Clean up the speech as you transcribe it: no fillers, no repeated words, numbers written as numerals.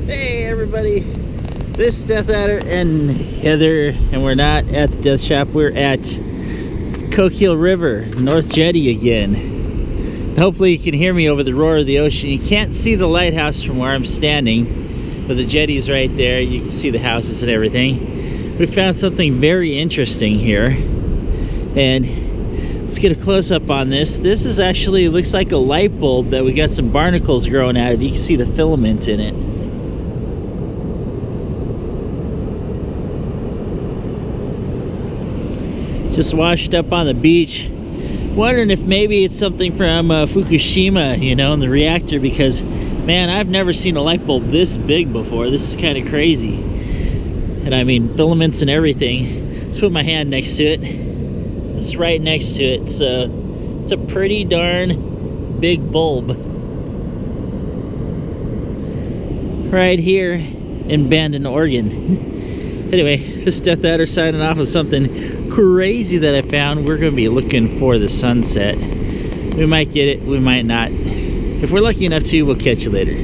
Hey everybody, this is dethaddr and Heather, and we're not at the death shop. We're at Coquille River, North Jetty again. Hopefully you can hear me over the roar of the ocean. You can't see the lighthouse from where I'm standing, but the jetty's right there. You can see the houses and everything. We found something very interesting here, and let's get a close-up on this. This is actually, looks like a light bulb that we got some barnacles growing out of. You can see the filament in it. Just washed up on the beach, wondering if maybe it's something from Fukushima, you know, in the reactor, because man, I've never seen a light bulb this big before. This is kind of crazy. And I mean, filaments and everything. Let's put my hand next to it. It's right next to it. It's a pretty darn big bulb right here in Bandon, Oregon. Anyway, this is dethaddr signing off with something crazy that I found. We're going to be looking for the sunset. We might get it, we might not. If we're lucky enough to, we'll catch you later.